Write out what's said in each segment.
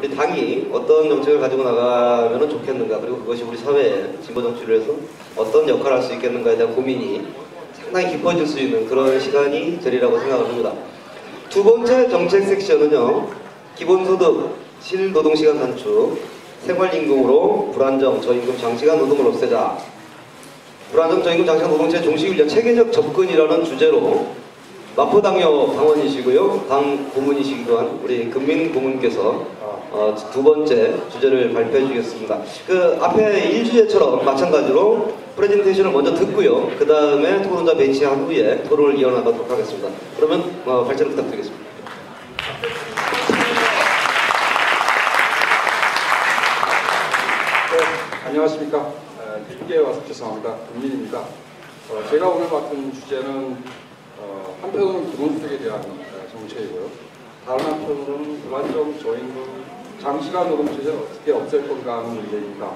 우리 당이 어떤 정책을 가지고 나가면 좋겠는가, 그리고 그것이 우리 사회에 진보 정치를 해서 어떤 역할을 할 수 있겠는가에 대한 고민이 상당히 깊어질 수 있는 그런 시간이 되리라고 생각을 합니다. 두 번째 정책 섹션은요, 기본소득, 실노동시간 단축, 생활임금으로 불안정, 저임금 장시간 노동을 없애자, 불안정 저임금 장시간 노동체 종식을 위한 체계적 접근이라는 주제로 마포당협 당원이시고요, 당 고문이시기도 한 우리 금민 고문께서 두 번째 주제를 발표해 주겠습니다. 그 앞에 1주제처럼 마찬가지로 프레젠테이션을 먼저 듣고요, 그 다음에 토론자 배치한 후에 토론을 이어나가도록 하겠습니다. 그러면 발제를 부탁드리겠습니다. 네, 안녕하십니까. 길게 와서 죄송합니다. 금민입니다. 제가 오늘 맡은 주제는 한편으로는 기본소득에 대한 정책이고요. 다른 한편으로는 불안정 저임금 장시간 노동체제를 어떻게 없앨 건가 하는 문제입니다.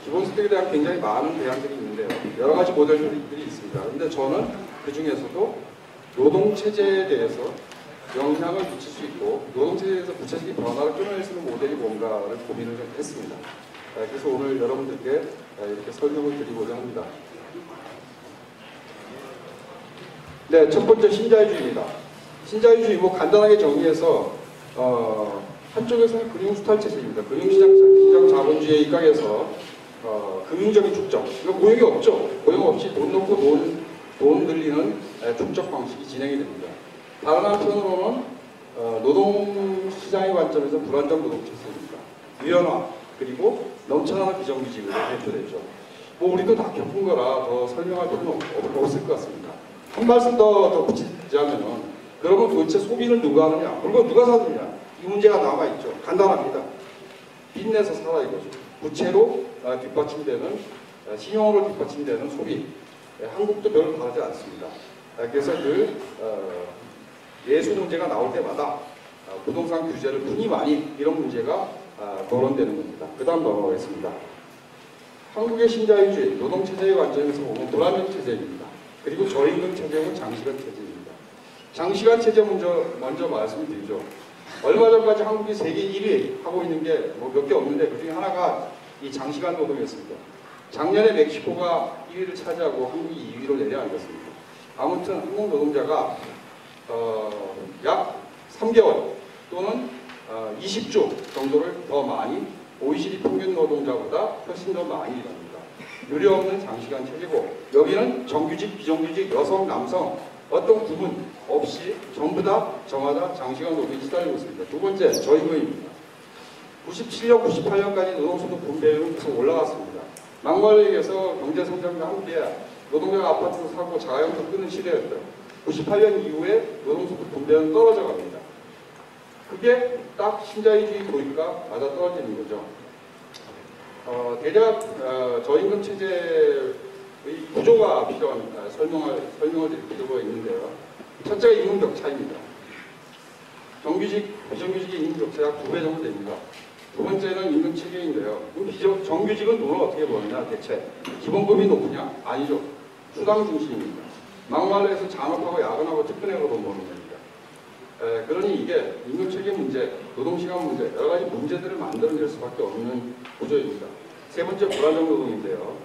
기본소득에 대한 굉장히 많은 대안들이 있는데요. 여러 가지 모델들이 있습니다. 그런데 저는 그 중에서도 노동체제에 대해서 영향을 미칠 수 있고 노동체제에서 구체적인 변화를 끌어낼 수 있는 모델이 뭔가를 고민을 좀 했습니다. 그래서 오늘 여러분들께 이렇게 설명을 드리고자 합니다. 네, 첫 번째 신자유주의입니다. 신자유주의 간단하게 정리해서 한쪽에서는 금융수탈 체제입니다. 금융시장 자본주의에 입각해서 금융적인 축적, 이거 고용이 없죠. 고용 없이 돈 넣고 돈 늘리는 축적 방식이 진행이 됩니다. 다른 한편으로는 노동시장의 관점에서 불안정 노동체제입니다. 유연화 그리고 넘쳐나는 비정규직으로 대표되죠. 우리도 다 겪은 거라 더 설명할 필요는 없을 것 같습니다. 한 말씀 더 붙이자면은, 그러면 도대체 소비를 누가 하느냐, 물건 누가 사느냐, 이 문제가 남아있죠. 간단합니다. 빚내서 사라 이거죠. 부채로 뒷받침되는, 신용으로 뒷받침되는 소비. 한국도 별로 다르지 않습니다. 그래서 예수 문제가 나올 때마다 부동산 규제를 분이 많이 이런 문제가 거론되는 겁니다. 그 다음 넘어가겠습니다. 한국의 신자유주의, 노동체제의 관점에서 보면 불안정 체제입니다. 그리고 저임금 체제는 장시간 체제입니다. 장시간 체제 먼저 말씀드리죠. 얼마 전까지 한국이 세계 1위 하고 있는 게 몇 개 없는데 그 중에 하나가 이 장시간 노동이었습니다. 작년에 멕시코가 1위를 차지하고 한국이 2위로 내려앉았습니다. 아무튼 한국 노동자가 약 3개월 또는 20주 정도를 더 많이 OECD 평균 노동자보다 훨씬 더 많이 일합니다. 유례 없는 장시간 체제고, 여기는 정규직, 비정규직, 여성, 남성 어떤 구분 없이 전부 다 저마다 장시간 노동에 시달리고 있습니다. 두 번째, 저임금입니다. 97년, 98년까지 노동소득 분배율은 계속 올라갔습니다. 막말에 의해서 경제성장과 함께 노동자가 아파트도 사고 자가용도 끄는 시대였죠. 98년 이후에 노동소득 분배율은 떨어져 갑니다. 그게 딱 신자유주의 도입과 맞아떨어지는 거죠. 대략 저임금 체제의 구조가 필요합니다. 설명을 드릴 필요가 있는데요. 첫째가 임금 격차입니다. 정규직, 비정규직의 임금 격차가 약 2배 정도 됩니다. 두 번째는 임금 체계인데요. 정규직은 돈을 어떻게 버느냐, 대체. 기본급이 높으냐? 아니죠. 수당 중심입니다. 막말로 해서 잔업하고 야근하고 특근해고 돈 버는 겁니다. 그러니 이게 임금 체계 문제, 노동시간 문제, 여러 가지 문제들을 만들어낼 수밖에 없는 구조입니다. 세 번째, 불안정 노동인데요.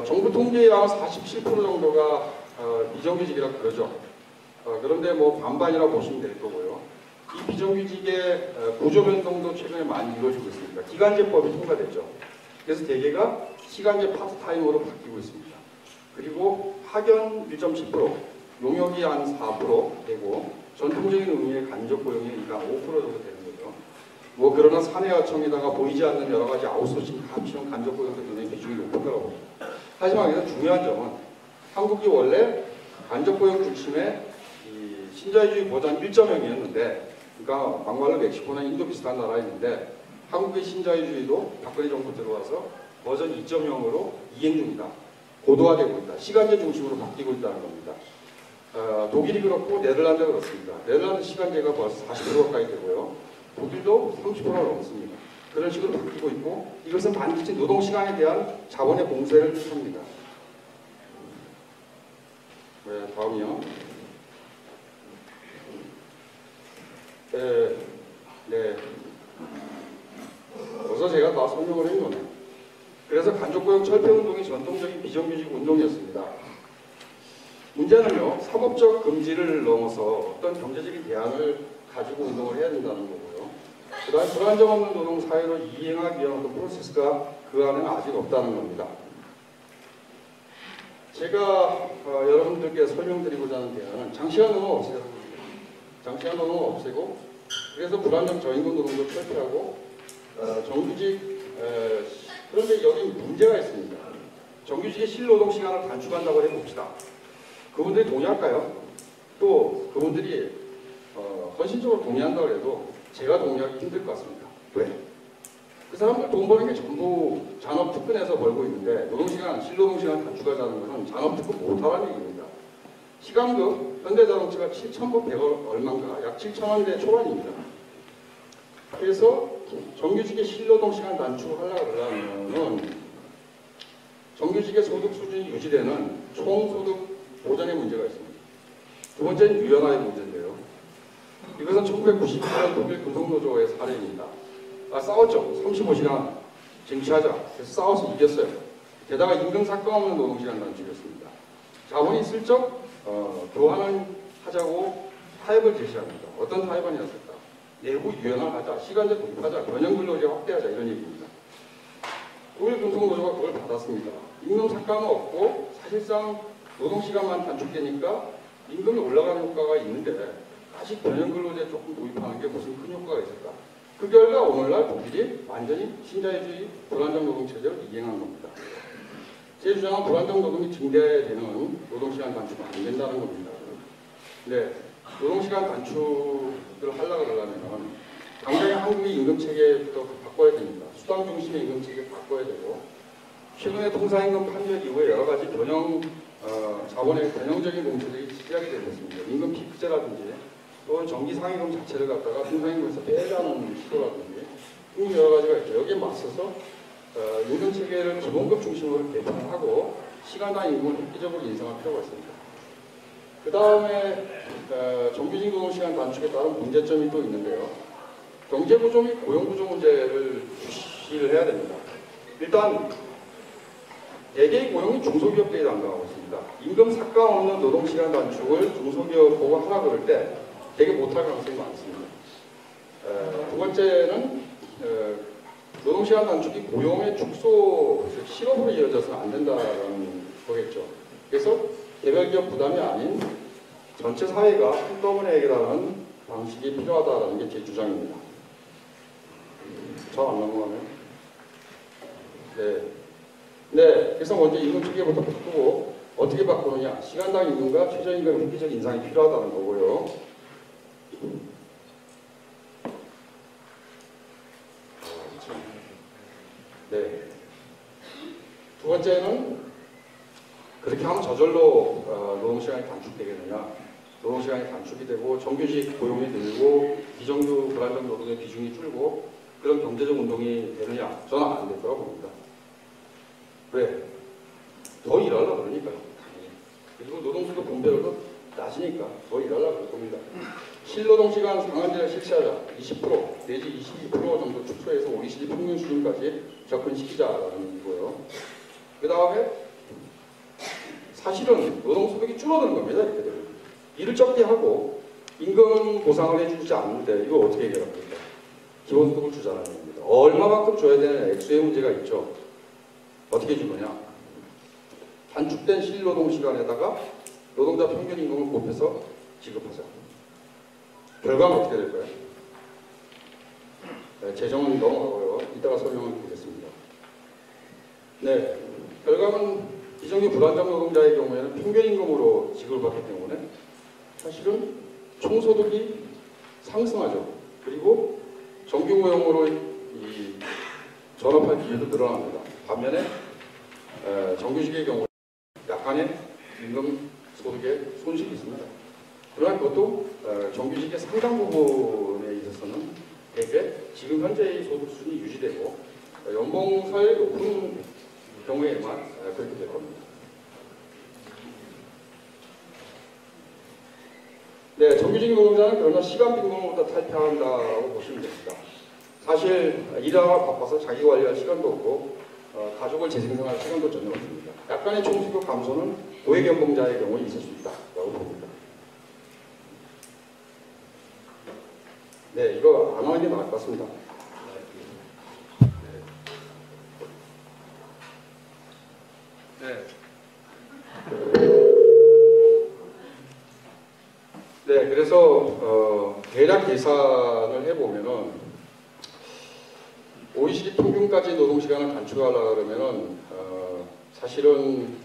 정부 통계에 의하면 47% 정도가 비정규직이라고 그러죠. 그런데 반반이라고 보시면 될 거고요. 이 비정규직의 구조 변동도 최근에 많이 이루어지고 있습니다. 기간제법이 통과됐죠. 그래서 대개가 시간제 파트타임으로 바뀌고 있습니다. 그리고 파견 1.10%, 용역이 한 4% 되고 전통적인 의미의 간접 고용이 약 5% 정도 되는 거죠. 그러나 사내하청에다가 보이지 않는 여러 가지 아웃소싱 다 합치면 간접 고용도 굉장히 비중이 높은 거라고 봅니다. 하지만 여기서 중요한 점은 한국이 원래 간접 고용 중심의 이 신자유주의 버전 1.0이었는데, 그러니까 막말로 멕시코나 인도 비슷한 나라였는데, 한국의 신자유주의도 박근혜 정부 들어와서 버전 2.0으로 이행 중이다. 고도화되고 있다. 시간제 중심으로 바뀌고 있다는 겁니다. 독일이 그렇고 네덜란드가 그렇습니다. 네덜란드 시간제가 벌써 40% 가까이 되고요. 독일도 30%가 넘습니다. 그런 식으로 바뀌고 있고, 이것은 반드시 노동시간에 대한 자본의 공세를 뜻합니다. 다음이요. 네. 벌써 제가 다 설명을 했노네. 그래서 간접고용 철폐운동이 전통적인 비정규직 운동이었습니다. 문제는요, 사법적 금지를 넘어서 어떤 경제적인 대안을 가지고 운동을 해야 된다는 거고요. 그 다음에 불안정 없는 노동 사회로 이행하기 위한 어떤 프로세스가 그 안에는 아직 없다는 겁니다. 제가 여러분들께 설명드리고자 하는 대안은 장시간 노동을 없애고, 장시간 노동을 없애고, 그래서 불안정 저임금 노동도 철폐하고, 정규직, 그런데 여기 문제가 있습니다. 정규직의 실노동 시간을 단축한다고 해봅시다. 그분들이 동의할까요? 또 그분들이 헌신적으로 동의한다고 해도 제가 동의하기 힘들 것 같습니다. 왜? 그 사람들 돈 버는 게 전부 잔업특근에서 벌고 있는데 노동시간, 실노동시간 단축하자는 것은 잔업특근 못하라는 얘기입니다. 시간급 현대자동차가 7,100원 얼마인가 약 7,000원대 초반입니다. 그래서 정규직의 실노동시간 단축을 하려고 그러면은 정규직의 소득 수준이 유지되는 총소득 보전의 문제가 있습니다. 두 번째는 유연화의 문제인데요. 이것은 1992년 독일 금속노조의 사례입니다. 싸웠죠. 35시간 쟁취하자. 그래서 싸워서 이겼어요. 게다가 임금 삭감 없는 노동시간 단축이었습니다. 자본이 슬쩍 교환을 하자고 타협을 제시합니다. 어떤 타협안이었을까? 내부 유연화하자, 시간제 도입하자, 변형 근로제 확대하자 이런 얘기입니다. 독일 금속노조가 그걸 받았습니다. 임금 삭감은 없고 사실상 노동시간만 단축되니까 임금이 올라가는 효과가 있는데 다시 변형 근로제 조금 도입하는 게 무슨 큰 효과가 있을까? 그 결과 오늘날 독일이 완전히 신자유주의 불안정 노동체제를 이행한 겁니다. 제 주장은 불안정 노동이 증대되는 노동시간 단축은 안 된다는 겁니다. 네, 노동시간 단축을 하려고 그러려면 당장의 한국의 임금체계부터 바꿔야 됩니다. 수당 중심의 임금체계 바꿔야 되고 최근에 통상임금 판결 이후에 여러 가지 변형 자본의 변형적인 공체들이 시작이 되었습니다. 임금 피크제라든지 또는 정기상임금 자체를 갖다가 통상임금에서 빼자는 시도라든지 여러 가지가 있죠. 여기에 맞서서 임금체계를 기본급 중심으로 개편하고 시간당 임금을 획기적으로 인상할 필요가 있습니다. 그 다음에 정규직 노동시간 단축에 따른 문제점이 또 있는데요. 경제구조 및 고용구조 문제를 주시를 해야 됩니다. 일단 대개의 고용이 중소기업들이 담당하고 있습니다. 임금 삭감 없는 노동시간 단축을 중소기업 보고 하라 그럴 때 되게 못할 가능성이 많습니다. 두 번째는 노동시간 단축이 고용의 축소, 즉 실업으로 이어져서는 안 된다는 거겠죠. 그래서 개별 기업 부담이 아닌 전체 사회가 한꺼번에 해결하는 방식이 필요하다는 게 제 주장입니다. 잘 안 넘어가네요. 네, 그래서 먼저 임금 체계부터 바꾸고 어떻게 바꾸느냐. 시간당 임금과 최저임금 획기적 인상이 필요하다는 거고요. 네. 두 번째는 그렇게 하면 저절로 노동시간이 단축되겠느냐. 노동시간이 단축이 되고 정규직 고용이 늘고 비정규 불안정 노동의 비중이 줄고 그런 경제적 운동이 되느냐. 저는 안 될 거라고 봅니다. 왜? 더 일하려고 그러니까요. 그리고 노동수도 분배율도 낮으니까 더 일하려고 그럴 겁니다. 실노동시간 상한제를 실시하자. 20% 내지 22% 정도 축소해서 OECD 평균 수준까지 접근시키자라는 거고요. 그 다음에 사실은 노동소득이 줄어드는 겁니다. 이렇게 되면. 일을 적게 하고 임금 보상을 해주지 않는데 이거 어떻게 해결합니까? 기본소득을 주자는 겁니다. 얼마만큼 줘야 되는 액수의 문제가 있죠. 어떻게 주느냐? 단축된 실노동 시간에다가 노동자 평균 임금을 곱해서 지급하자. 결과는 어떻게 될까요? 네, 재정은 넘어가고요. 이따가 설명을 드리겠습니다. 네, 결과는 비정규 불안정 노동자의 경우에는 평균 임금으로 지급을 받기 때문에 사실은 총소득이 상승하죠. 그리고 정규 고용으로 전업할 기회도 늘어납니다. 반면에 정규직의 경우 약간의 임금 소득에 손실이 있습니다. 그러나 그것도 정규직의 상당 부분에 있어서는 대개 지금 현재의 소득 수준이 유지되고 연봉 사율이 높은 경우에만 그렇게 될 겁니다. 네, 정규직 노동자는 그러나 시간 빈곤으로부터 탈피한다고 보시면 됩니다. 사실 일하느라 바빠서 자기 관리할 시간도 없고 가족을 재생산할 시간도 전혀 없습니다. 약간의 총수급 감소는 고액연봉자의 경우에 있을 수 있다고 봅니다. 네, 이거 안 하는 게 나을 것 같습니다. 네, 그래서 대략 계산을 해보면은 OECD 평균까지 노동시간을 단축하려고 그러면은 사실은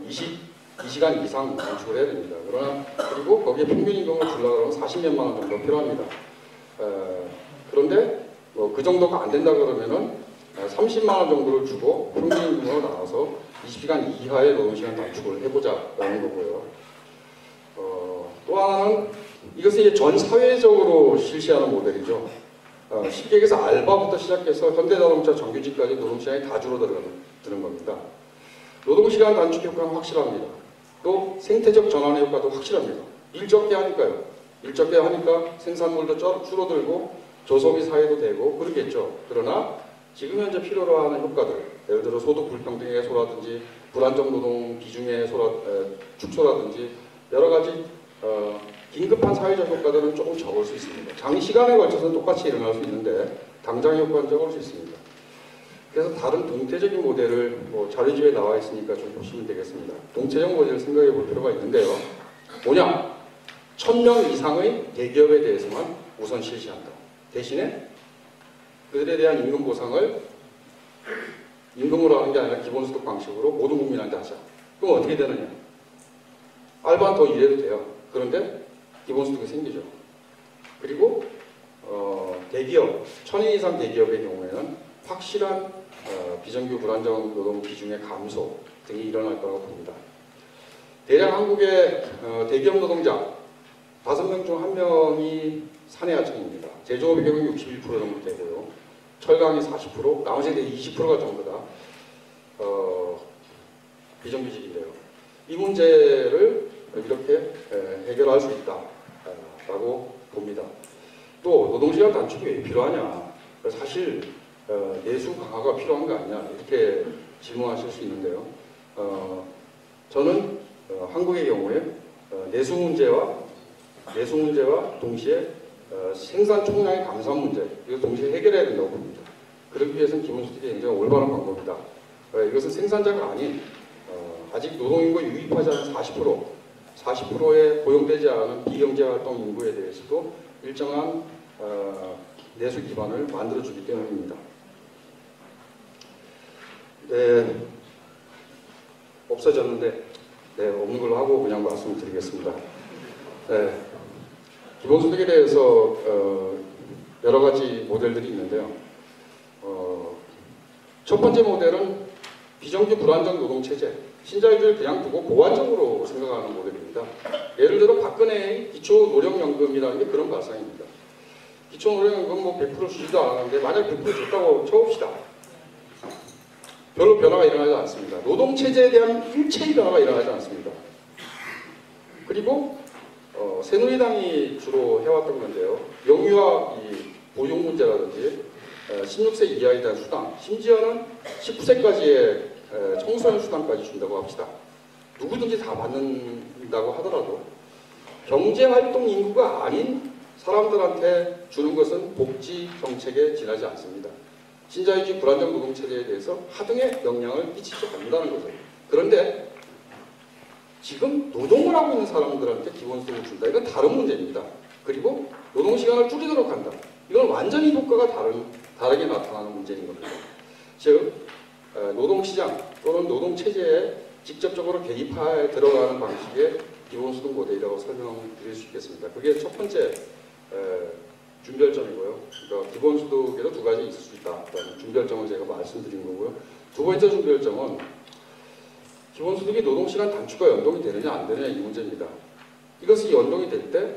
22시간 이상 단축을 해야 됩니다. 그러나 그리고 거기에 평균임금을 주려고 하면 40몇만 원 정도 필요합니다. 그런데 그 정도가 안 된다 그러면은 30만 원 정도를 주고 평균임금으로 나눠서 20시간 이하의 노동시간 단축을 해보자라는 거고요. 또 하나는 이것은 이제 전 사회적으로 실시하는 모델이죠. 쉽게 얘기해서 알바부터 시작해서 현대자동차 정규직까지 노동시간이 다 줄어드는 겁니다. 노동시간 단축 효과는 확실합니다. 또 생태적 전환의 효과도 확실합니다. 일 적게 하니까요. 일 적게 하니까 생산물도 줄어들고 저소비 사회도 되고 그러겠죠. 그러나 지금 현재 필요로 하는 효과들, 예를 들어 소득 불평등 해소라든지 불안정 노동 비중의 축소라든지 여러 가지 긴급한 사회적 효과들은 조금 적을 수 있습니다. 장시간에 걸쳐서는 똑같이 일어날 수 있는데 당장 효과는 적을 수 있습니다. 그래서 다른 동태적인 모델을 자료집에 나와 있으니까 좀 보시면 되겠습니다. 동태적 모델을 생각해 볼 필요가 있는데요. 뭐냐? 1000명 이상의 대기업에 대해서만 우선 실시한다. 대신에 그들에 대한 임금 보상을 임금으로 하는 게 아니라 기본소득 방식으로 모든 국민한테 하자. 그럼 어떻게 되느냐? 알바는 더 일해도 돼요. 그런데 기본소득이 생기죠. 그리고 대기업, 1000인 이상 대기업의 경우에는 확실한 비정규 불안정 노동 비중의 감소 등이 일어날 거라고 봅니다. 대략 한국의 대기업 노동자 5명 중 1명이 사내하청입니다. 제조업의 경우 61% 정도 되고요. 철강이 40%, 나머지 20%가 전부 다 비정규직인데요. 이 문제를 이렇게 해결할 수 있다라고 봅니다. 또 노동시간 단축이 왜 필요하냐? 사실 내수 강화가 필요한 거 아니냐? 이렇게 질문하실 수 있는데요. 저는 한국의 경우에 내수 문제와 동시에 생산 총량의 감소한 문제, 이걸 동시에 해결해야 된다고 봅니다. 그러기 위해서는 기본소득이 굉장히 올바른 방법이다. 이것은 생산자가 아닌 아직 노동인구 유입하지 않은 40%의 고용되지 않은 비경제활동 인구에 대해서도 일정한 내수 기반을 만들어주기 때문입니다. 네, 없어졌는데 없는 걸로 하고 그냥 말씀을 드리겠습니다. 네, 기본소득에 대해서 여러 가지 모델들이 있는데요. 첫 번째 모델은 비정규 불안정 노동체제, 신자유주의를 그냥 두고 보완적으로 생각하는 모델입니다. 예를 들어 박근혜의 기초노령연금이라는 게 그런 발상입니다. 기초노령연금 100% 주지도 않았는데 만약 100% 줬다고 쳐봅시다. 별로 변화가 일어나지 않습니다. 노동체제에 대한 일체의 변화가 일어나지 않습니다. 그리고 새누리당이 주로 해왔던 건데요. 영유아 보육 문제라든지 16세 이하에 대한 수당, 심지어는 19세까지의 청소년 수당까지 준다고 합시다. 누구든지 다 받는다고 하더라도 경제활동 인구가 아닌 사람들한테 주는 것은 복지 정책에 지나지 않습니다. 신자유주의 불안정 노동체제에 대해서 하등의 영향을 끼치지 않는다는 거죠. 그런데 지금 노동을 하고 있는 사람들한테 기본소득을 준다. 이건 다른 문제입니다. 그리고 노동시간을 줄이도록 한다. 이건 완전히 효과가 다르게 나타나는 문제인 겁니다. 즉 노동시장 또는 노동체제에 직접적으로 개입하에 들어가는 방식의 기본소득 모델이라고 설명드릴 수 있겠습니다. 그게 첫 번째 준별점이고요. 그러니까 기본소득에도 두 가지 있을 수 있다라는 준별점을 제가 말씀드린 거고요. 두 번째 준별점은 기본소득이 노동시간 단축과 연동이 되느냐 안 되느냐 이 문제입니다. 이것이 연동이 될 때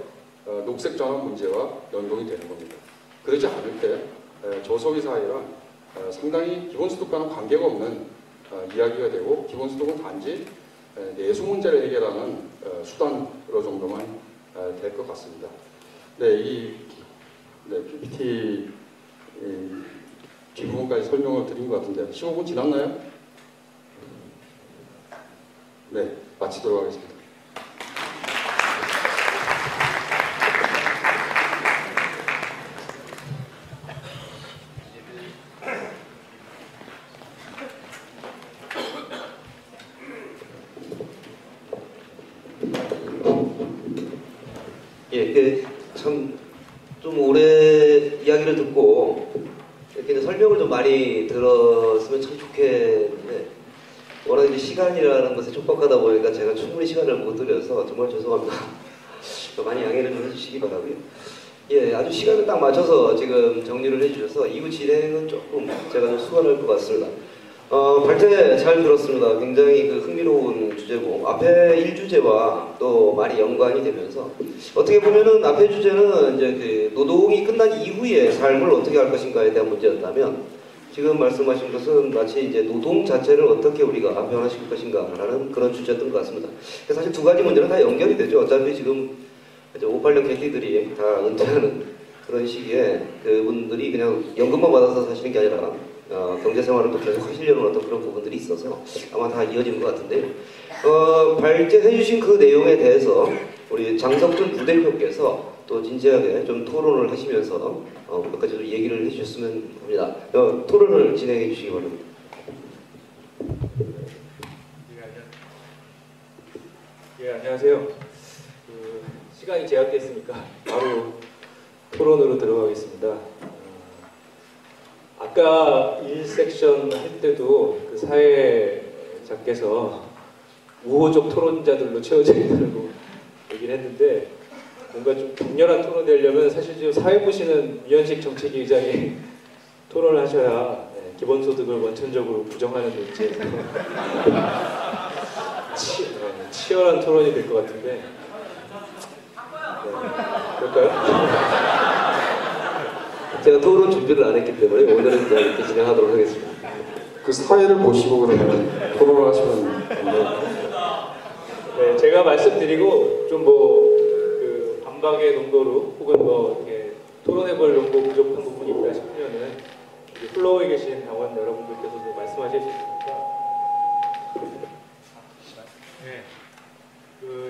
녹색 전환 문제와 연동이 되는 겁니다. 그러지 않을 때 저소비 사회란 상당히 기본소득과는 관계가 없는 이야기가 되고 기본소득은 단지 내수 문제를 해결하는 수단으로 정도만 될 것 같습니다. 네, PPT 뒷부분까지 설명을 드린 것 같은데 15분 지났나요? 네, 마치도록 하겠습니다. 예, 참 좀 오래 이야기를 듣고 이렇게 설명을 좀 많이 들었으면 참 좋겠는데 워낙 이제 시간이라는 것에 촉박하다 보니까 제가 충분히 시간을 못 드려서 정말 죄송합니다. 많이 양해를 좀 해주시기 바라고요. 예, 아주 시간을 딱 맞춰서 지금 정리를 해주셔서 이후 진행은 조금 제가 좀 수월할 것 같습니다. 발제 잘 들었습니다. 굉장히 흥미로운 주제고 앞에 1주제와 또 많이 연관이 되면서 어떻게 보면은 앞에 주제는 이제 노동이 끝난 이후의 삶을 어떻게 할 것인가에 대한 문제였다면 지금 말씀하신 것은 마치 이제 노동 자체를 어떻게 우리가 변화시킬 것인가라는 그런 주제였던 것 같습니다. 사실 두 가지 문제는 다 연결이 되죠. 어차피 지금 이제 58년 개띠들이 다 은퇴하는 그런 시기에 그분들이 그냥 연금만 받아서 사시는 게 아니라 경제생활을 또 계속 하시려는 어떤 그런 부분들이 있어서 아마 다 이어지는 것 같은데요. 발제해주신 그 내용에 대해서 우리 장석준 부대표께서 또 진지하게 좀 토론을 하시면서 몇 가지 좀 얘기를 해주셨으면 합니다. 토론을 진행해 주시기 바랍니다. 예, 안녕하세요. 시간이 제약됐으니까 바로 토론으로 들어가겠습니다. 아까 1섹션 할 때도 그 사회자께서 우호적 토론자들로 채워져 있다고 얘기를 했는데 뭔가 좀 격렬한 토론이 되려면 사실 지금 사회 보시는 유현식 정책위 의장이 토론을 하셔야 기본소득을 원천적으로 부정하는 문제에서 치열한 토론이 될 것 같은데 네, 그럴까요? 제가 토론 준비를 안 했기 때문에 오늘은 그냥 이렇게 진행하도록 하겠습니다. 그 사회를 보시고 그러면 토론을 하시면 네, 제가 말씀드리고 좀 그 반박의 농도로 혹은 이렇게 토론해볼 농도 부족한 부분이 있다 싶으면은 플로어에 계신 당원 여러분들께서도 말씀하실 수 있으니까. 네.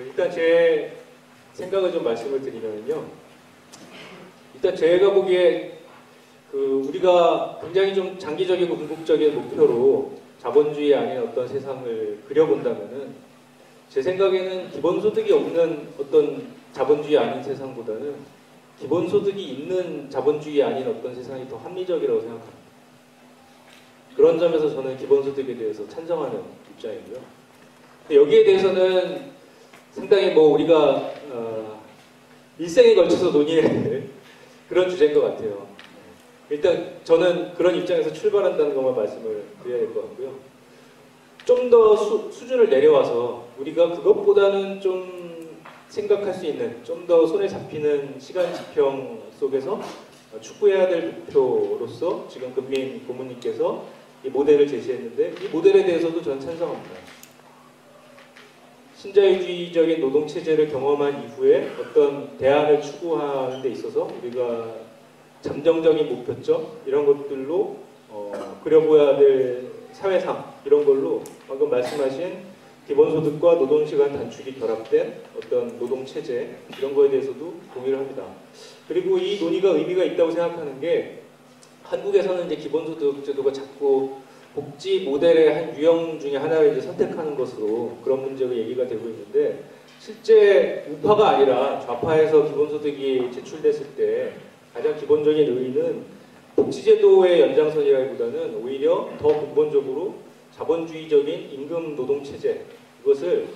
일단 제 생각을 좀 말씀을 드리면요. 일단 제가 보기에 우리가 굉장히 좀 장기적이고 궁극적인 목표로 자본주의 아닌 어떤 세상을 그려본다면은 제 생각에는 기본소득이 없는 어떤 자본주의 아닌 세상보다는 기본소득이 있는 자본주의 아닌 어떤 세상이 더 합리적이라고 생각합니다. 그런 점에서 저는 기본소득에 대해서 찬성하는 입장이고요. 여기에 대해서는 상당히 우리가 일생에 걸쳐서 논의해야 될 그런 주제인 것 같아요. 일단 저는 그런 입장에서 출발한다는 것만 말씀을 드려야 될 것 같고요. 좀 더 수준을 내려와서 우리가 그것보다는 좀 생각할 수 있는 좀 더 손에 잡히는 시간 지평 속에서 추구해야 될 목표로서 지금 금민 고문님께서 이 모델을 제시했는데 이 모델에 대해서도 저는 찬성합니다. 신자유주의적인 노동체제를 경험한 이후에 어떤 대안을 추구하는 데 있어서 우리가 잠정적인 목표점 이런 것들로 그려보아야 될 사회상 이런 걸로 방금 말씀하신 기본소득과 노동시간 단축이 결합된 어떤 노동체제 이런 거에 대해서도 동의를 합니다. 그리고 이 논의가 의미가 있다고 생각하는 게 한국에서는 이제 기본소득 제도가 자꾸 복지 모델의 한 유형 중에 하나를 이제 선택하는 것으로 그런 문제가 얘기가 되고 있는데 실제 우파가 아니라 좌파에서 기본소득이 제출됐을 때 가장 기본적인 의의는 복지제도의 연장선이라기보다는 오히려 더 근본적으로 자본주의적인 임금 노동체제 이것을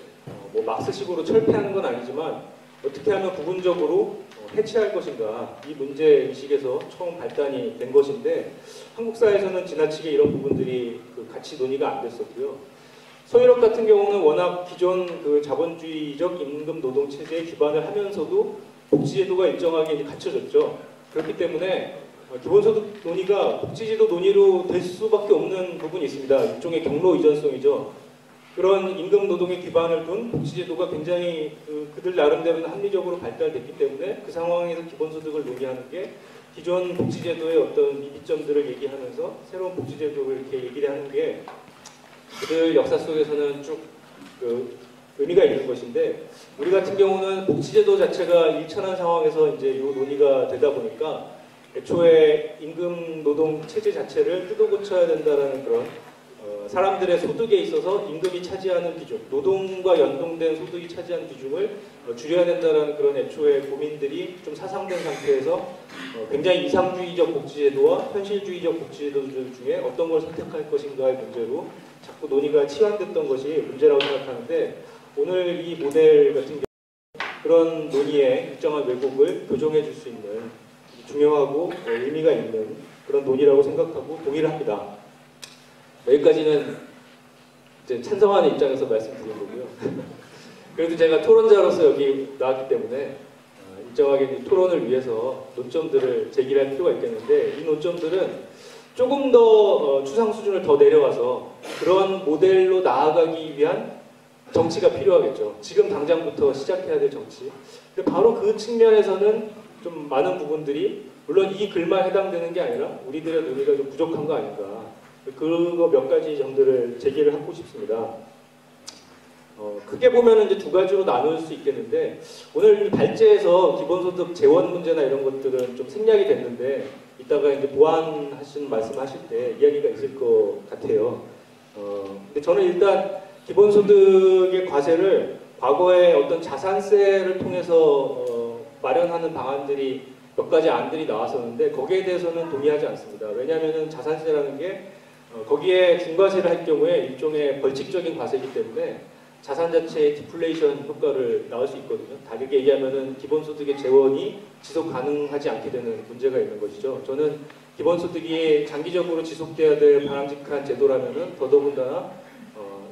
막스식으로 철폐하는 건 아니지만 어떻게 하면 부분적으로 해체할 것인가 이 문제의식에서 처음 발단이 된 것인데 한국 사회에서는 지나치게 이런 부분들이 같이 논의가 안 됐었고요. 서유럽 같은 경우는 워낙 기존 자본주의적 임금 노동 체제에 기반을 하면서도 복지제도가 일정하게 갖춰졌죠. 그렇기 때문에 기본소득 논의가 복지제도 논의로 될 수밖에 없는 부분이 있습니다. 일종의 경로 이전성이죠. 그런 임금 노동의 기반을 둔 복지제도가 굉장히 그들 나름대로는 합리적으로 발달됐기 때문에 그 상황에서 기본소득을 논의하는 게 기존 복지제도의 어떤 이점들을 얘기하면서 새로운 복지제도를 이렇게 얘기를 하는 게 그들 역사 속에서는 쭉 의미가 있는 것인데, 우리 같은 경우는 복지제도 자체가 일천한 상황에서 이제 이 논의가 되다 보니까 애초에 임금 노동 체제 자체를 뜯어 고쳐야 된다라는 그런 사람들의 소득에 있어서 임금이 차지하는 비중, 노동과 연동된 소득이 차지하는 비중을 줄여야 된다는 그런 애초의 고민들이 좀 사상된 상태에서 굉장히 이상주의적 복지제도와 현실주의적 복지제도들 중에 어떤 걸 선택할 것인가의 문제로 자꾸 논의가 치환됐던 것이 문제라고 생각하는데, 오늘 이 모델 같은 경우 그런 논의에 일정한 왜곡을 교정해 줄 수 있는 중요하고 의미가 있는 그런 논의라고 생각하고 동의를 합니다. 여기까지는 이제 찬성하는 입장에서 말씀드린 거고요. 그래도 제가 토론자로서 여기 나왔기 때문에 일정하게 토론을 위해서 논점들을 제기할 필요가 있겠는데, 이 논점들은 조금 더 추상 수준을 더 내려가서 그런 모델로 나아가기 위한 정치가 필요하겠죠. 지금 당장부터 시작해야 될 정치. 근데 바로 그 측면에서는 좀 많은 부분들이, 물론 이 글만 해당되는 게 아니라 우리들의 논의가 좀 부족한 거 아닌가, 그거 몇 가지 점들을 제기를 하고 싶습니다. 크게 보면 이제 두 가지로 나눌 수 있겠는데, 오늘 이 발제에서 기본소득 재원 문제나 이런 것들은 좀 생략이 됐는데, 이따가 이제 보완하신 말씀하실 때 이야기가 있을 것 같아요. 근데 저는 일단 기본소득의 과세를 과거에 어떤 자산세를 통해서 마련하는 방안들이 몇 가지 안들이 나왔었는데, 거기에 대해서는 동의하지 않습니다. 왜냐하면 자산세라는 게 거기에 중과세를 할 경우에 일종의 벌칙적인 과세이기 때문에 자산 자체의 디플레이션 효과를 낳을 수 있거든요. 다르게 얘기하면은 기본소득의 재원이 지속 가능하지 않게 되는 문제가 있는 것이죠. 저는 기본소득이 장기적으로 지속돼야 될 바람직한 제도라면은 더더군다나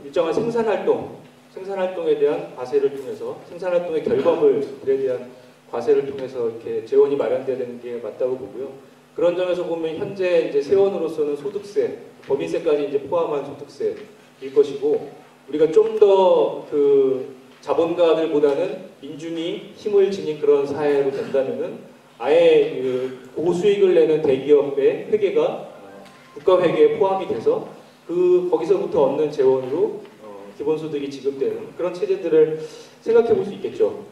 일정한 생산활동에 대한 과세를 통해서, 생산활동의 결과물들에 대한 과세를 통해서 이렇게 재원이 마련돼야 되는 게 맞다고 보고요. 그런 점에서 보면 현재 이제 세원으로서는 소득세, 법인세까지 이제 포함한 소득세일 것이고, 우리가 좀 더 그 자본가들보다는 민중이 힘을 지닌 그런 사회로 된다면은 아예 그 고수익을 내는 대기업의 회계가 국가회계에 포함이 돼서 거기서부터 얻는 재원으로 기본소득이 지급되는 그런 체제들을 생각해 볼 수 있겠죠.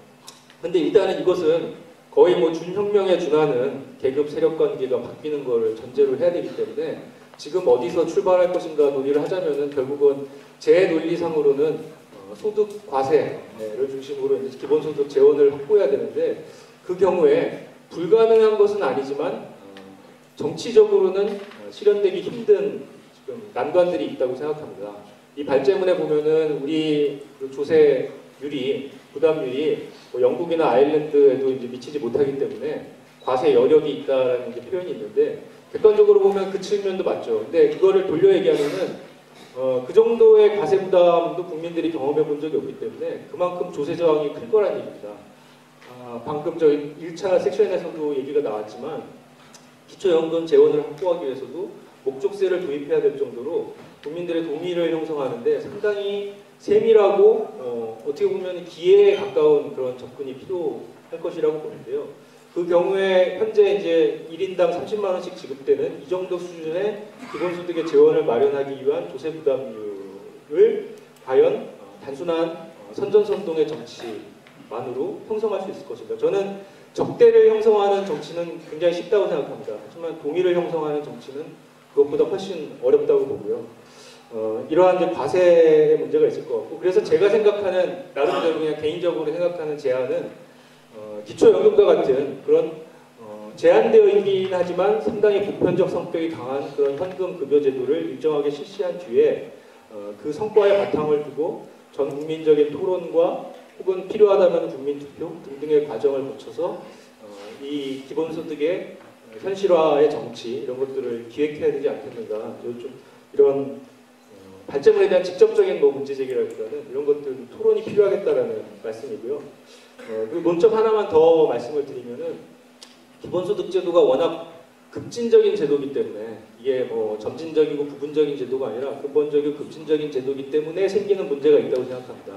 근데 일단은 이것은 거의 뭐 준혁명에 준하는 계급 세력 관계가 바뀌는 걸 전제로 해야 되기 때문에, 지금 어디서 출발할 것인가 논의를 하자면은 결국은 제 논리상으로는 소득 과세를 중심으로 이제 기본소득 재원을 확보해야 되는데, 그 경우에 불가능한 것은 아니지만 정치적으로는 실현되기 힘든 지금 난관들이 있다고 생각합니다. 이 발제문에 보면은 우리 조세율이, 부담률이 뭐 영국이나 아일랜드에도 이제 미치지 못하기 때문에 과세 여력이 있다라는 이제 표현이 있는데, 객관적으로 보면 그 측면도 맞죠. 근데 그거를 돌려 얘기하면은 그 정도의 과세 부담도 국민들이 경험해 본 적이 없기 때문에 그만큼 조세 저항이 클 거란 얘기입니다. 방금 저희 1차 섹션에서도 얘기가 나왔지만, 기초연금 재원을 확보하기 위해서도 목적세를 도입해야 될 정도로 국민들의 동의를 형성하는데 상당히 세밀하고 어떻게 보면 기회에 가까운 그런 접근이 필요할 것이라고 보는데요. 그 경우에 현재 이제 1인당 30만 원씩 지급되는 이 정도 수준의 기본소득의 재원을 마련하기 위한 조세 부담률을 과연 단순한 선전선동의 정치만으로 형성할 수 있을 것인가? 저는 적대를 형성하는 정치는 굉장히 쉽다고 생각합니다. 하지만 동의를 형성하는 정치는 그것보다 훨씬 어렵다고 보고요. 이러한 이제 과세의 문제가 있을 것 같고, 그래서 제가 생각하는, 나름대로 그냥 개인적으로 생각하는 제안은 기초연금과 같은 그런 제한되어 있긴 하지만 상당히 보편적 성격이 강한 그런 현금 급여 제도를 일정하게 실시한 뒤에 그 성과에 바탕을 두고 전 국민적인 토론과 혹은 필요하다면 국민투표 등등의 과정을 거쳐서 이 기본소득의 현실화의 정치 이런 것들을 기획해야 되지 않겠는가. 좀 이런 발전에 대한 직접적인 뭐 문제 제기라기보다는 이런 것들 토론이 필요하겠다라는 말씀이고요. 그리고 논점 하나만 더 말씀을 드리면은, 기본소득 제도가 워낙 급진적인 제도이기 때문에 이게 뭐 점진적이고 부분적인 제도가 아니라 근본적이고 급진적인 제도이기 때문에 생기는 문제가 있다고 생각합니다.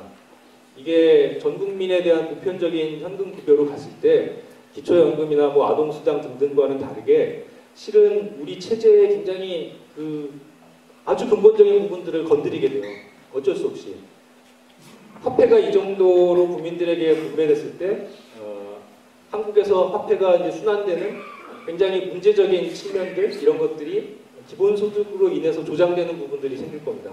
이게 전 국민에 대한 보편적인 현금 급여로 갔을 때 기초연금이나 뭐 아동수당 등등과는 다르게 실은 우리 체제에 굉장히 아주 근본적인 부분들을 건드리게 돼요. 어쩔 수 없이. 화폐가 이 정도로 국민들에게 분배됐을 때 한국에서 화폐가 이제 순환되는 굉장히 문제적인 측면들 이런 것들이 기본소득으로 인해서 조장되는 부분들이 생길 겁니다.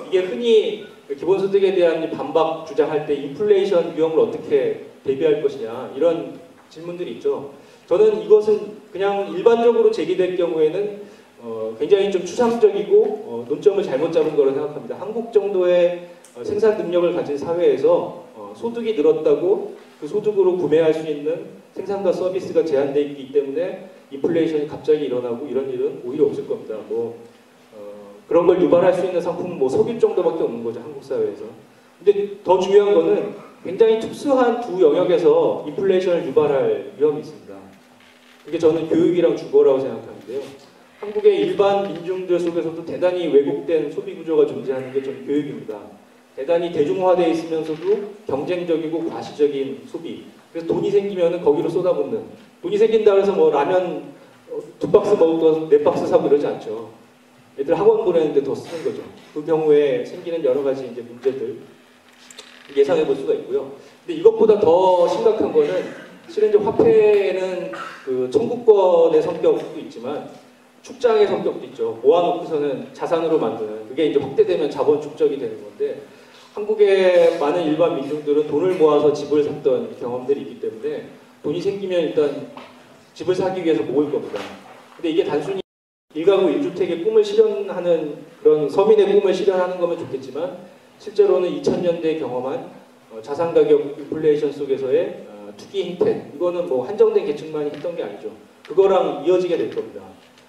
이게 흔히 기본소득에 대한 반박 주장할 때 인플레이션 위험을 어떻게 대비할 것이냐 이런 질문들이 있죠. 저는 이것은 그냥 일반적으로 제기될 경우에는 굉장히 좀 추상적이고 논점을 잘못 잡은 거라고 생각합니다. 한국 정도의 생산 능력을 가진 사회에서 소득이 늘었다고 그 소득으로 구매할 수 있는 생산과 서비스가 제한되어 있기 때문에 인플레이션이 갑자기 일어나고 이런 일은 오히려 없을 겁니다. 그런 걸 유발할 수 있는 상품은 뭐 석유 정도밖에 없는 거죠, 한국 사회에서. 근데 더 중요한 거는 굉장히 특수한 두 영역에서 인플레이션을 유발할 위험이 있습니다. 그게 저는 교육이랑 주거라고 생각하는데요. 한국의 일반 민중들 속에서도 대단히 왜곡된 소비 구조가 존재하는 게 저는 교육입니다. 대단히 대중화되어 있으면서도 경쟁적이고 과시적인 소비. 그래서 돈이 생기면은 거기로 쏟아붓는. 돈이 생긴다 해서 뭐 라면 2박스 먹고 4박스 사고 이러지 않죠. 애들 학원 보내는데 더 쓰는 거죠. 그 경우에 생기는 여러 가지 이제 문제들 예상해 볼 수가 있고요. 근데 이것보다 더 심각한 거는 실은 이제 화폐에는 그 청구권의 성격도 있지만 축장의 성격도 있죠. 모아놓고서는 자산으로 만드는 그게 이제 확대되면 자본 축적이 되는 건데 한국의 많은 일반 민중들은 돈을 모아서 집을 샀던 경험들이 있기 때문에 돈이 생기면 일단 집을 사기 위해서 모을 겁니다. 근데 이게 단순히 일가구 1주택의 꿈을 실현하는 그런 서민의 꿈을 실현하는 거면 좋겠지만 실제로는 2000년대에 경험한 자산가격 인플레이션 속에서의 투기 행태 이거는 뭐 한정된 계층만이 했던 게 아니죠. 그거랑 이어지게 될 겁니다.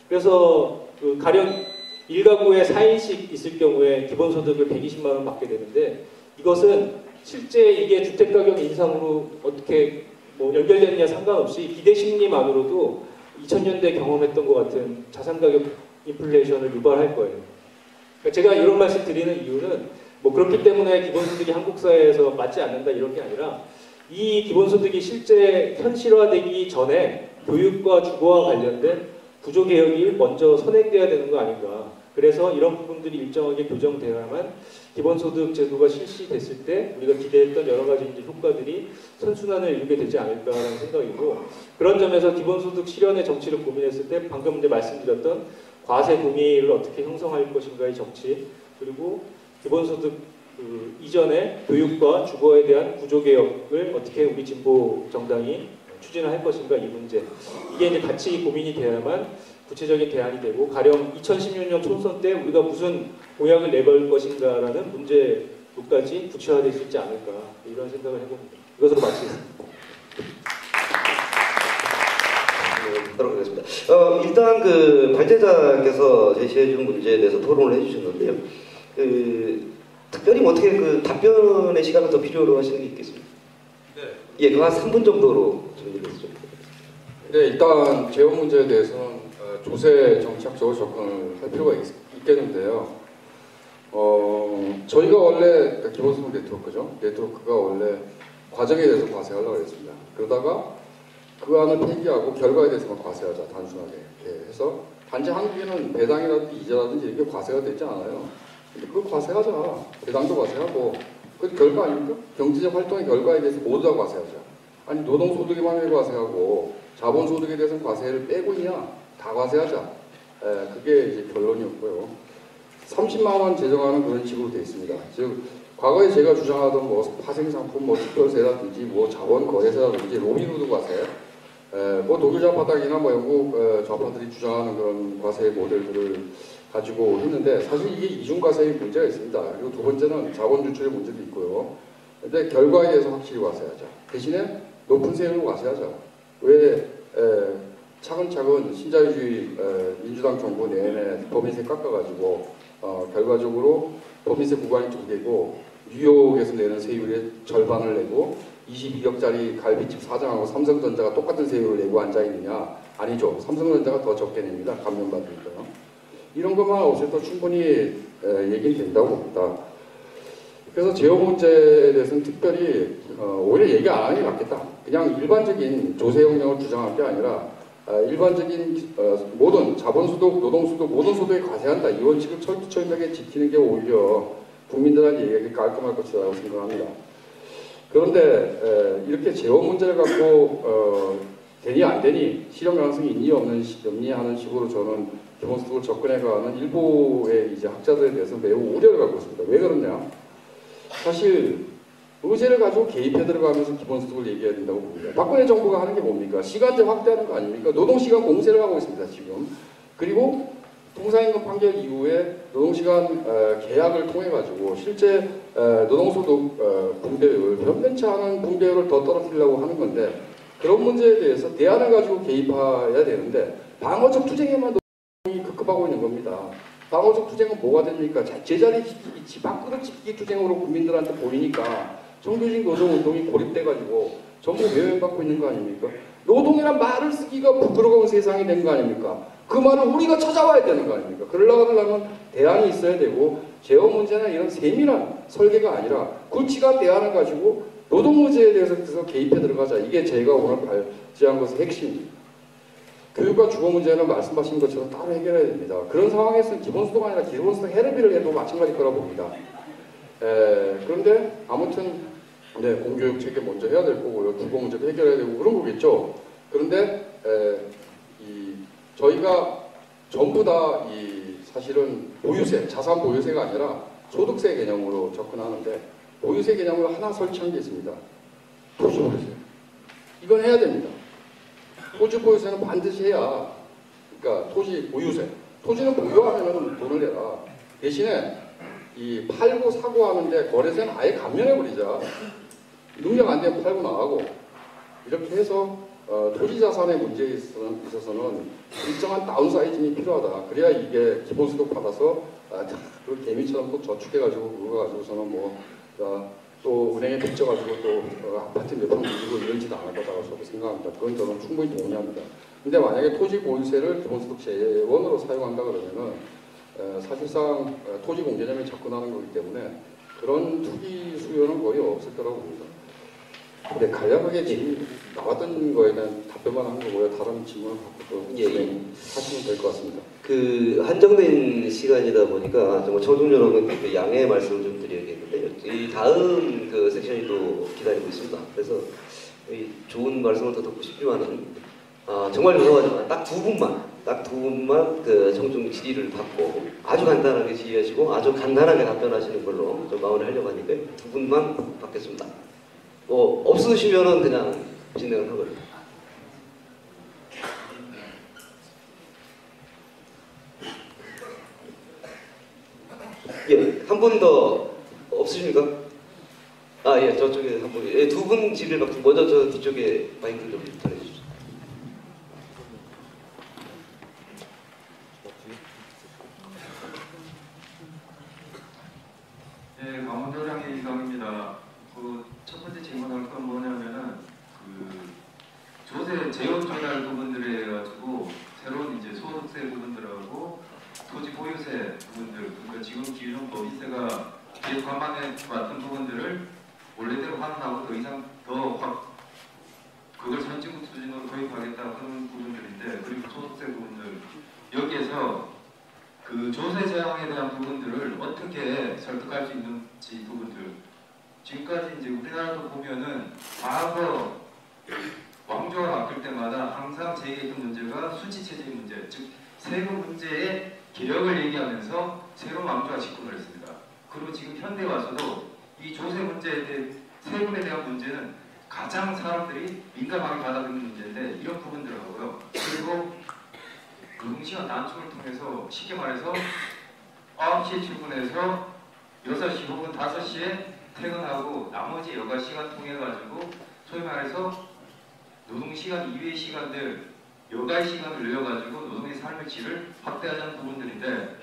그래서 가령 일가구에 4인씩 있을 경우에 기본소득을 120만 원 받게 되는데 이것은 실제 이게 주택가격 인상으로 어떻게 뭐 연결되느냐 상관없이 기대심리만으로도 2000년대 경험했던 것 같은 자산가격 인플레이션을 유발할 거예요. 그러니까 제가 이런 말씀 드리는 이유는 뭐 그렇기 때문에 기본소득이 한국 사회에서 맞지 않는다 이런 게 아니라 이 기본소득이 실제 현실화되기 전에 교육과 주거와 관련된 구조개혁이 먼저 선행돼야 되는 거 아닌가. 그래서 이런 부분들이 일정하게 교정되어야만 기본소득 제도가 실시됐을 때 우리가 기대했던 여러 가지 이제 효과들이 선순환을 이루게 되지 않을까라는 생각이고 그런 점에서 기본소득 실현의 정치를 고민했을 때 방금 이제 말씀드렸던 과세 동의를 어떻게 형성할 것인가의 정치 그리고 기본소득 이전의 교육과 주거에 대한 구조개혁을 어떻게 우리 진보 정당이 추진을 할 것인가 이 문제 이게 이제 같이 고민이 되어야만 구체적인 대안이 되고 가령 2016년 총선 때 우리가 무슨 공약을 내걸 것인가라는 문제로까지 구체화될 수 있지 않을까 이런 생각을 해봅니다. 이것으로 마치겠습니다. 하도록 하겠습니다. 일단 그 발제자께서 제시해준 문제에 대해서 토론을 해주셨는데요. 특별히 뭐 어떻게 그 답변의 시간을 더 필요로 하시는 게 있겠습니까? 네. 예, 그 한 3분 정도로 정리를 해주죠. 네, 일단 재원 문제에 대해서는 조세 정착적으로 접근을 할 필요가 있겠는데요. 저희가 원래 기본소득 네트워크죠. 네트워크가 원래 과정에 대해서 과세하려고 했습니다. 그러다가 그 안을 폐기하고 결과에 대해서만 과세하자 단순하게 이렇게 해서 단지 한국에는 배당이라든지 이자라든지 이렇게 과세가 되지 않아요. 근데 그거 과세하자. 배당도 과세하고 그 결과 아닙니까? 경제적 활동의 결과에 대해서 모두 다 과세하자. 아니 노동소득에만 왜 과세하고 자본소득에 대해서는 과세를 빼고 있냐? 다 과세하자. 그게 이제 결론이었고요. 30만 원 제정하는 그런 식으로 되어 있습니다. 즉 과거에 제가 주장하던 뭐 파생상품, 뭐 특별세라든지 뭐 자본거래세라든지 로빈후드 과세, 뭐 독일 좌파당이나 뭐 영국 좌파들이 주장하는 그런 과세 모델들을 가지고 했는데 사실 이게 이중과세의 문제가 있습니다. 그리고 두 번째는 자본 유출의 문제도 있고요. 근데 결과에 대해서 확실히 과세하자. 대신에 높은 세율로 과세하자. 왜 차근차근 신자유주의 민주당 정부 내내 법인세 깎아가지고 결과적으로 법인세 구간이 2개고 뉴욕에서 내는 세율의 절반을 내고 22억짜리 갈비집 사장하고 삼성전자가 똑같은 세율을 내고 앉아있느냐 아니죠. 삼성전자가 더 적게 냅니다. 감면받으니까요. 이런 것만 없애도 충분히 얘기는 된다고 봅니다. 그래서 제어 문제에 대해서는 특별히 오히려 얘기 안 하는 게 낫겠다. 그냥 일반적인 조세 역량을 주장할 게 아니라 일반적인 모든 자본소득, 노동소득, 모든 소득에 과세한다. 이 원칙을 철두철미하게 지키는 게 오히려 국민들한테 얘기하기 깔끔할 것이라고 생각합니다. 그런데 이렇게 제어 문제를 갖고 되니 안 되니 실현 가능성이 있니 없니 하는 식으로 저는 기본소득을 접근해가는 일부의 이제 학자들에 대해서 매우 우려를 갖고 있습니다. 왜 그러냐? 사실 의제를 가지고 개입해 들어가면서 기본소득을 얘기해야 된다고 봅니다. 박근혜 정부가 하는 게 뭡니까? 시간제 확대하는 거 아닙니까? 노동시간 공세를 하고 있습니다. 지금. 그리고 통상임금 판결 이후에 노동시간 계약을 통해 가지고 실제 노동소득 분배율, 변변치 않은 분배율을 더 떨어뜨리려고 하는 건데 그런 문제에 대해서 대안을 가지고 개입해야 되는데 방어적 투쟁에만 노동이 급급하고 있는 겁니다. 방어적 투쟁은 뭐가 됩니까? 제자리 지키기, 집 밖으로 지키기 투쟁으로 국민들한테 보이니까 정규직 노동운동이 고립돼가지고 전부 외면받고 있는 거 아닙니까? 노동이란 말을 쓰기가 부끄러운 세상이 된 거 아닙니까? 그 말을 우리가 찾아와야 되는 거 아닙니까? 그러려면 대안이 있어야 되고 제어 문제나 이런 세밀한 설계가 아니라 굵직한 대안을 가지고 노동 문제에 대해서 개입해 들어가자. 이게 제가 오늘 발제한 것의 핵심입니다. 교육과 주거 문제는 말씀하신 것처럼 따로 해결해야 됩니다. 그런 상황에서는 기본소득 아니라 기본소득 해르비를 해도 마찬가지일 거라 봅니다. 그런데 아무튼 공교육 체계 먼저 해야 될 거고요. 주거 문제도 해결해야 되고 그런 거겠죠. 그런데 저희가 전부 다 사실은 보유세, 자산 보유세가 아니라 소득세 개념으로 접근하는데 보유세 개념으로 하나 설치한 게 있습니다. 토지 보유세. 이건 해야 됩니다. 토지 보유세는 반드시 해야, 그러니까 토지 보유세. 토지는 보유하면 돈을 내라. 대신에 팔고 사고 하는데 거래세는 아예 감면해버리자. 능력 안 되면 팔고 나가고 이렇게 해서 토지 자산의 문제에 있어서는 일정한 다운사이징이 필요하다. 그래야 이게 기본소득 받아서 그 개미처럼 또 저축해가지고 그거 가지고서는 또 은행에 빚져가지고 또 아파트 몇 평 빌리고 이런 짓 안 할 거다라고 저도 생각합니다. 그건 저는 충분히 동의합니다. 근데 만약에 토지 보유세를 기본소득 재원으로 사용한다 그러면은 사실상 토지 공개념에 접근하는 거기 때문에 그런 투기 수요는 거의 없을 거라고 봅니다. 근데 간략하게 지금 나왔던 거에 대한 답변만 한 거고요. 다른 질문을 갖고 또 하시면 될 것 같습니다. 그 한정된 시간이다 보니까 정말 청중 여러분께 양해의 말씀을 좀 드려야겠는데요. 이 다음 그 섹션이 또 기다리고 있습니다. 그래서 좋은 말씀을 더 듣고 싶지만은 정말 죄송하지만 딱 두 분만 그 청중 질의를 받고 아주 간단하게 질의하시고 아주 간단하게 답변하시는 걸로 좀 마무리 하려고 하니까요. 두 분만 받겠습니다. 없으시면은 그냥 진행을 하거든요. 예, 한 분 더 없으십니까? 예, 저쪽에 한 분. 예, 두 분 질의를 받고 먼저 저 뒤쪽에 마이크 좀 전해주십시오. 네, 강원도장의 이강입니다. 첫 번째 질문할 건 뭐냐면은 조세 재원 조달 부분들에 가지고 새로운 이제 소득세 부분들하고 토지 보유세 부분들, 그러니까 지금 기준 법인세가 계속 감안해 왔던 부분들을 원래대로 환원하고 더 이상 그걸 선진국 수준으로 도입하겠다 그런 부분들인데, 그리고 소득세 부분들 여기에서 그 조세 제한에 대한 부분들을 어떻게 설득할 수 있는지 부분들. 지금까지 이제 우리나라도 보면은 과거 왕조가 바뀔 때마다 항상 제기했던 문제가 수치체제 문제, 즉 세금 문제의 기력을 얘기하면서 새로운 왕조가 집권을 했습니다. 그리고 지금 현대 와서도 이 조세 문제에 대해 세금에 대한 문제는 가장 사람들이 민감하게 받아들이는 문제인데 이런 부분들하고요. 그리고 노동시간 단축을 통해서 쉽게 말해서 9시에 출근해서 6시 혹은 5시에 퇴근하고 나머지 여가 시간 통해 가지고 소위 말해서 노동시간 이외의 시간들 여가의 시간을 늘려가지고 노동의 삶의 질을 확대하자는 부분들인데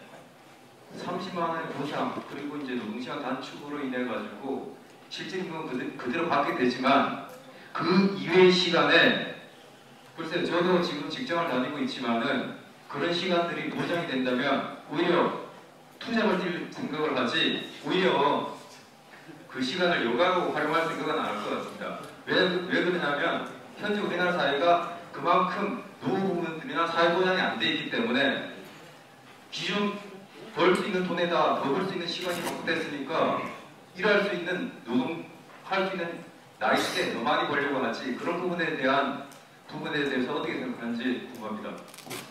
30만 원의 보상 그리고 이제 노동시간 단축으로 인해 가지고 실제 임금은 그대로 받게 되지만 그 이외의 시간에 글쎄요, 저도 지금 직장을 다니고 있지만은 그런 시간들이 보장이 된다면 오히려 투잡을 뛸 생각을 하지 오히려 그 시간을 여가로 활용할 생각은 안 할 것 같습니다. 왜 그러냐면 현재 우리나라 사회가 그만큼 노후 부분들이나 사회 보장이 안 돼 있기 때문에 기존 벌 수 있는 돈에다 더 벌 수 있는 시간이 확보됐으니까 일할 수 있는 노동할 수 있는 나이대 더 많이 벌려고 하지 그런 부분에 대해서 어떻게 생각하는지 궁금합니다.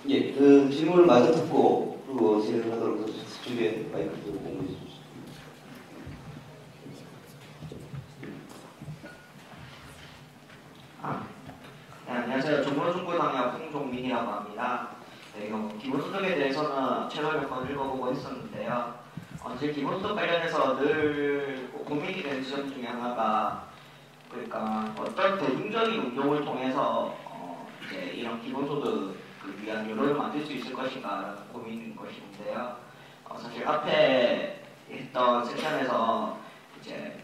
예, 그 질문을 마저 듣고 그리고 진행하도록 주변에 마이크 좀 공유해 주십시오. 네, 안녕하세요. 종로중고당의 홍종민이라고 합니다. 네, 이거 기본소득에 대해서는 최근 몇 번 읽어보고 했었는데요. 이제 기본소득 관련해서 늘 고민이 되는 지점 중에 하나가 그러니까 어떤 대중적인 운동을 통해서 이제 이런 기본소득을 위한 여론을 만들 수 있을 것인가라는 고민인 것인데요. 사실 앞에 했던 섹션에서 이제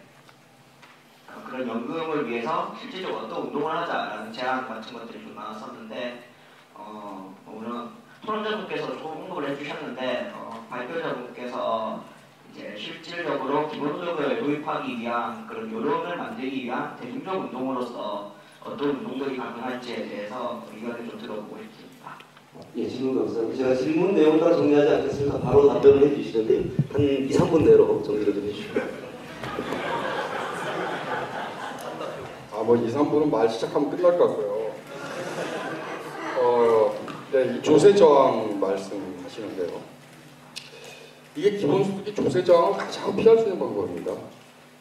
그런 연금을 위해서 실질적으로 어떤 운동을 하자라는 제안 같은 것들이 좀 나왔었는데 오늘 토론자분께서 조금 언급을 해주셨는데 발표자분께서 이제 실질적으로 기본소득을 도입하기 위한 그런 여론을 만들기 위한 대중적 운동으로서 어떤 운동들이 가능할지에 대해서 의견을 좀 들어보고 싶습니다. 예, 질문 감사합니다. 제가 질문 내용 따라 정리하지 않겠습니다. 바로 답변을 해주시는데 한 2, 3분 내로 정리를 좀 해주시죠. 뭐 2, 3분은 말 시작하면 끝날 것 같고요. 네, 이 조세 저항 말씀하시는데요. 이게 기본소득이 조세 저항을 가장 피할 수 있는 방법입니다.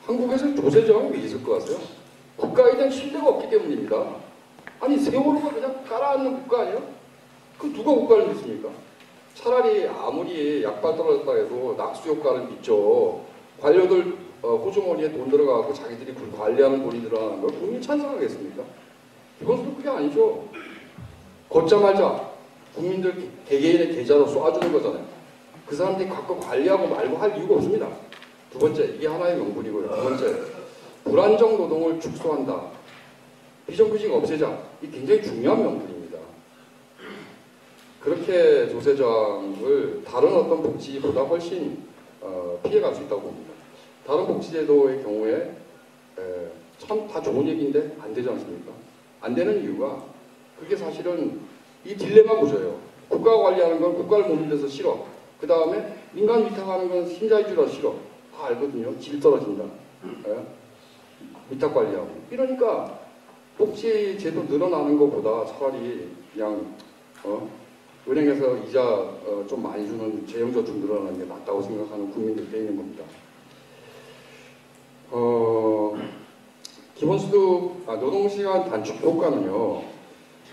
한국에서 조세 저항이 왜 있을 것 같아요? 국가에 대한 신뢰가 없기 때문입니다. 아니 세월호가 그냥 깔아앉는 국가 아니에요? 그 누가 국가를 믿습니까? 차라리 아무리 약발 떨어졌다 해도 낙수 효과를 믿죠. 관료들 호주머니에 돈 들어가고 자기들이 관리하는 돈이 들어가는 걸 국민이 찬성하겠습니까? 기본소득 그게 아니죠. 걷자마자 국민들 개개인의 계좌로 쏴주는 거잖아요. 그 사람들이 갖고 관리하고 말고 할 이유가 없습니다. 두 번째, 이게 하나의 명분이고요. 두 번째, 불안정 노동을 축소한다. 비정규직 없애자. 이 굉장히 중요한 명분입니다. 그렇게 조세 저항을 다른 어떤 복지보다 훨씬 피해갈 수 있다고 봅니다. 다른 복지제도의 경우에 참 다 좋은 얘기인데 안 되지 않습니까? 안 되는 이유가 그게 사실은 이 딜레마 구조예요. 국가가 관리하는 건 국가를 못 믿어서 싫어. 그 다음에 민간 위탁하는 건 신자유주의라 싫어. 다 알거든요. 질 떨어진다. 위탁 관리하고. 이러니까 복지제도 늘어나는 것보다 차라리 그냥 은행에서 이자 좀 많이 주는 재정저축 늘어나는 게 낫다고 생각하는 국민들이 꽤 있는 겁니다. 기본소득, 노동시간 단축 효과는요,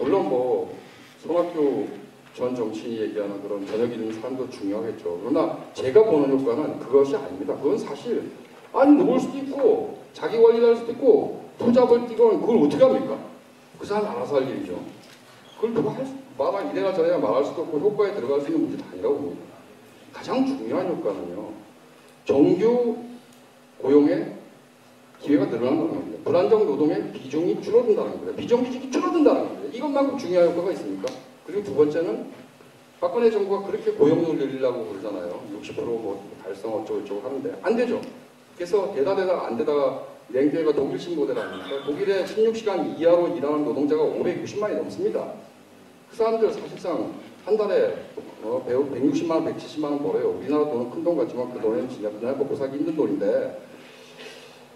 물론 뭐, 손학규 전 정치인이 얘기하는 그런 저녁 있는 사람도 중요하겠죠. 그러나 제가 보는 효과는 그것이 아닙니다. 그건 사실, 아니, 누굴 수도 있고, 자기 관리를 할 수도 있고, 투잡을 뛰거나 그걸 어떻게 합니까? 그 사람 알아서 할 일이죠. 그걸 누가 이래나 저래나 말할 수도 없고, 효과에 들어갈 수 있는 문제도 아니라고 봅니다. 가장 중요한 효과는요, 정규 고용의 기회가 늘어난다는 겁니다. 불안정 노동의 비중이 줄어든다는 거예요. 비정규직이 줄어든다는 거예요. 이것만큼 중요한 효과가 있습니까? 그리고 두 번째는 박근혜 정부가 그렇게 고용률 늘리려고 그러잖아요. 60% 뭐 달성 어쩌고 하는데 안 되죠. 그래서 되다 안 되다가 냉대가 독일식 모델 아닙니까? 독일의 16시간 이하로 일하는 노동자가 560만이 넘습니다. 그 사람들 사실상 한 달에 160만 원, 170만 원 벌어요. 우리나라 돈은 큰 돈 같지만 그 돈에는 진짜 그날 먹고 살기 힘든 돈인데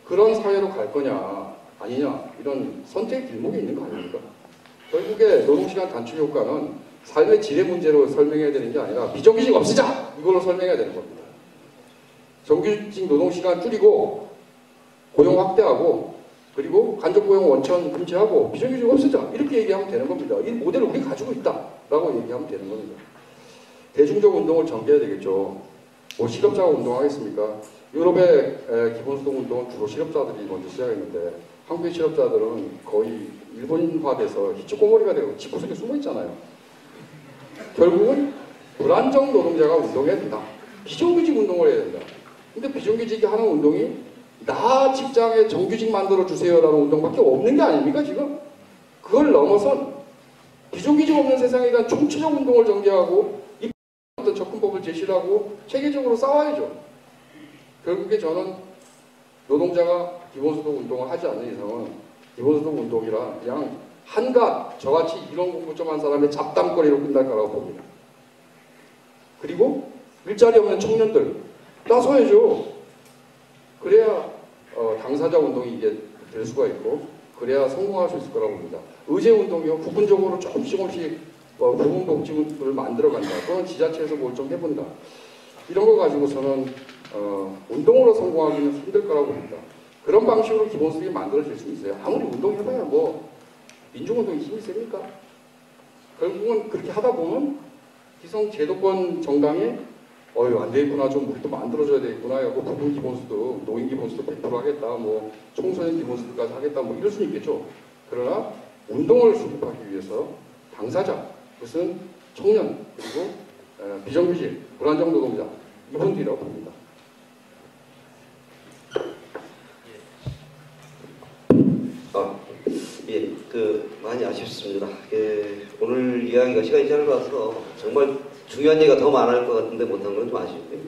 그런 사회로 갈 거냐 아니냐 이런 선택의 길목이 있는 거 아닙니까? 결국에 노동시간 단축 효과는 삶의 질의 문제로 설명해야 되는 게 아니라 비정규직 없애자! 이걸로 설명해야 되는 겁니다. 정규직 노동시간 줄이고 고용 확대하고 그리고 간접고용 원천 금지하고 비정규직 없애자 이렇게 얘기하면 되는 겁니다. 이 모델을 우리 가지고 있다라고 얘기하면 되는 겁니다. 대중적 운동을 전개해야 되겠죠. 뭐 실업자가 운동하겠습니까? 유럽의 기본소득 운동은 주로 실업자들이 먼저 시작했는데 한국의 실업자들은 거의 일본화돼서 히치코모리가 되고 집구석에 숨어 있잖아요. 결국은 불안정 노동자가 운동해야 된다. 비정규직 운동을 해야 된다. 근데 비정규직이 하는 운동이 나 직장에 정규직 만들어 주세요라는 운동밖에 없는 게 아닙니까 지금? 그걸 넘어선 비정규직 없는 세상에 대한 총체적 운동을 전개하고 이 어떤 접근법을 제시를 하고 체계적으로 싸워야죠. 결국에 저는 노동자가 기본소득 운동을 하지 않는 이상은 기본소득 운동이라 그냥 한갓 저같이 이런 공부 좀 한 사람의 잡담거리로 끝날 거라고 봅니다. 그리고 일자리 없는 청년들 나서야죠. 그래야 당사자 운동이 이게 될 수가 있고 그래야 성공할 수 있을 거라고 봅니다. 의제 운동이요. 부분적으로 조금씩 부분 복지를 만들어 간다. 그건 지자체에서 뭘 좀 해본다. 이런 거 가지고서는 운동으로 성공하기는 힘들 거라고 봅니다. 그런 방식으로 기본소득이 만들어질 수 있어요. 아무리 운동해봐야 뭐 민중운동이 힘이 셉니까? 결국은 그렇게 하다 보면 기성 제도권 정당이 안 되겠구나, 좀 우리도 만들어줘야 되겠구나 하고 부분 기본소득, 노인 기본소득 100% 하겠다, 뭐 청소년 기본소득까지 하겠다, 뭐 이럴 수는 있겠죠. 그러나 운동을 수립하기 위해서 당사자, 그것은 청년, 그리고 비정규직, 불안정 노동자 이분들이라고 봅니다. 예, 많이 아쉽습니다. 오늘 이야기가 시간이 짧아서 정말 중요한 얘기가 더 많을 것 같은데 못한 건 좀 아쉽고요.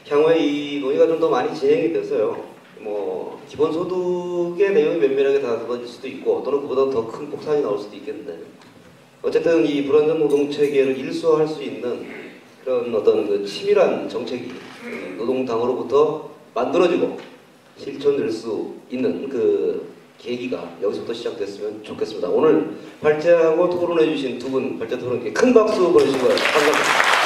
향후에 이 논의가 좀 더 많이 진행이 돼서요. 뭐 기본소득의 내용이 면밀하게 다뤄질 수도 있고 또는 그보다 더 큰 폭탄이 나올 수도 있겠는데 어쨌든 이 불안정 노동 체계를 일소할 수 있는 그런 어떤 치밀한 정책이 노동당으로부터 만들어지고 실천될 수 있는 계기가 여기서부터 시작됐으면 좋겠습니다. 오늘 발제하고 토론해 주신 두 분 발제 토론께 큰 박수 보내주시기 바랍니다. 감사합니다.